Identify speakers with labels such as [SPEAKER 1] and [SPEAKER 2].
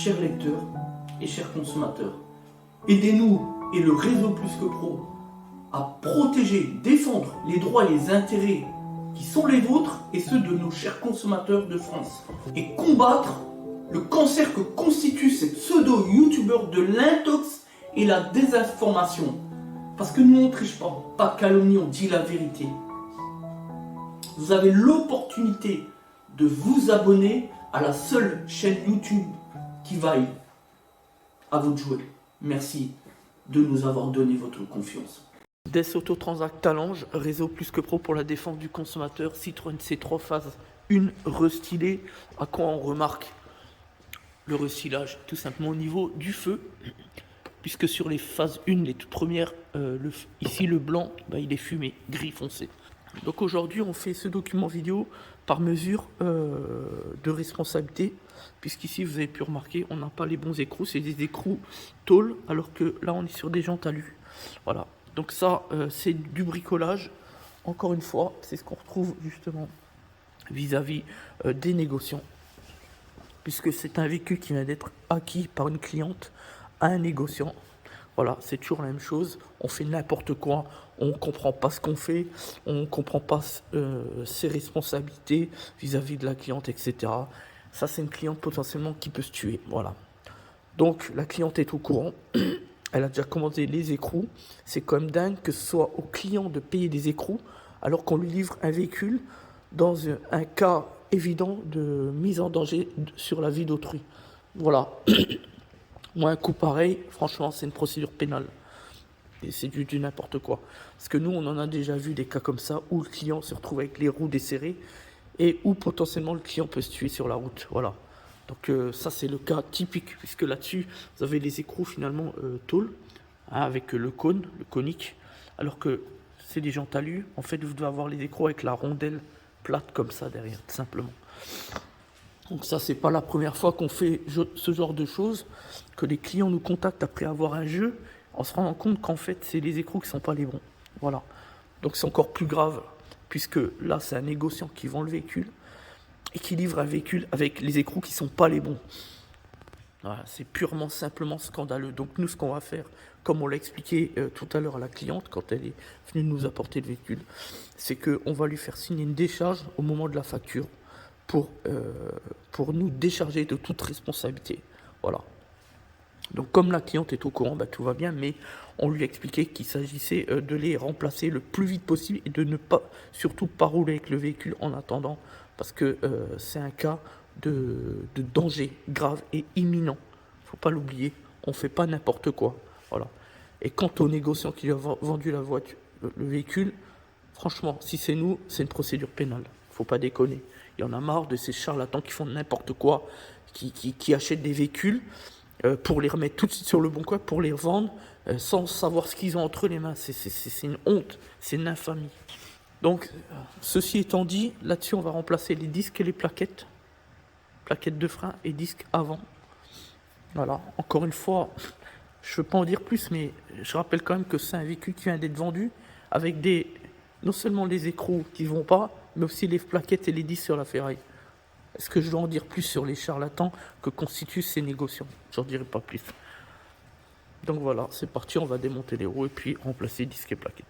[SPEAKER 1] chers lecteurs et chers consommateurs. Aidez-nous et le réseau Plus que Pro à protéger, défendre les droits et les intérêts qui sont les vôtres et ceux de nos chers consommateurs de France. Et combattre le cancer que constitue ces pseudo-youtubeurs de l'intox et la désinformation. Parce que nous on ne triche pas de calomnie, on dit la vérité. Vous avez l'opportunité de vous abonner à la seule chaîne YouTube qui vaille à votre jouet. Merci de nous avoir donné votre confiance.
[SPEAKER 2] Des Autotransact Talange, réseau Plus que Pro pour la défense du consommateur, Citroën C3 phase 1 restylé. À quoi on remarque le restylage? Tout simplement au niveau du feu, puisque sur les phases 1, les toutes premières, ici le blanc, il est fumé, gris foncé. Donc aujourd'hui on fait ce document vidéo par mesure de responsabilité, puisqu'ici vous avez pu remarquer on n'a pas les bons écrous, c'est des écrous tôle, alors que là on est sur des jantes alu. Voilà, donc ça c'est du bricolage, encore une fois, c'est ce qu'on retrouve justement vis-à-vis des négociants, puisque c'est un véhicule qui vient d'être acquis par une cliente à un négociant. Voilà, c'est toujours la même chose, on fait n'importe quoi, on ne comprend pas ce qu'on fait, on ne comprend pas ses responsabilités vis-à-vis de la cliente, etc. Ça, c'est une cliente potentiellement qui peut se tuer, voilà. Donc, la cliente est au courant, elle a déjà commandé les écrous. C'est quand même dingue que ce soit au client de payer des écrous, alors qu'on lui livre un véhicule dans un cas évident de mise en danger sur la vie d'autrui. Voilà. Moi, un coup pareil, franchement, c'est une procédure pénale. Et c'est du n'importe quoi. Parce que nous, on en a déjà vu des cas comme ça, où le client se retrouve avec les roues desserrées, et où potentiellement le client peut se tuer sur la route. Voilà. Donc ça, c'est le cas typique, puisque là-dessus, vous avez les écrous finalement tôle, avec le cône, le conique, alors que c'est des jantes alu. En fait, vous devez avoir les écrous avec la rondelle plate comme ça derrière, tout simplement. Donc ça, c'est pas la première fois qu'on fait ce genre de choses, que les clients nous contactent après avoir un jeu, en se rendant compte qu'en fait, c'est les écrous qui sont pas les bons. Voilà. Donc c'est encore plus grave, puisque là, c'est un négociant qui vend le véhicule, et qui livre un véhicule avec les écrous qui sont pas les bons. Voilà, c'est purement, simplement scandaleux. Donc nous, ce qu'on va faire, comme on l'a expliqué tout à l'heure à la cliente, quand elle est venue nous apporter le véhicule, c'est qu'on va lui faire signer une décharge au moment de la facture, pour nous décharger de toute responsabilité. Voilà. Donc comme la cliente est au courant, tout va bien, mais on lui a expliqué qu'il s'agissait de les remplacer le plus vite possible et de ne pas, surtout pas rouler avec le véhicule en attendant, parce que c'est un cas de danger grave et imminent. Il ne faut pas l'oublier, on ne fait pas n'importe quoi. Voilà. Et quant au négociant qui lui a vendu la voiture, le véhicule, franchement, si c'est nous, c'est une procédure pénale. Il ne faut pas déconner. Il y en a marre de ces charlatans qui font n'importe quoi, qui achètent des véhicules pour les remettre tout de suite sur le bon coin, pour les vendre sans savoir ce qu'ils ont entre les mains. C'est une honte, c'est une infamie. Donc, ceci étant dit, là-dessus, on va remplacer les disques et les plaquettes de frein et disques avant. Voilà, encore une fois, je ne veux pas en dire plus, mais je rappelle quand même que c'est un véhicule qui vient d'être vendu avec non seulement les écrous qui ne vont pas, mais aussi les plaquettes et les disques sur la ferraille. Est-ce que je dois en dire plus sur les charlatans que constituent ces négociants? J'en dirai pas plus. Donc voilà, c'est parti, on va démonter les roues et puis remplacer disques et plaquettes.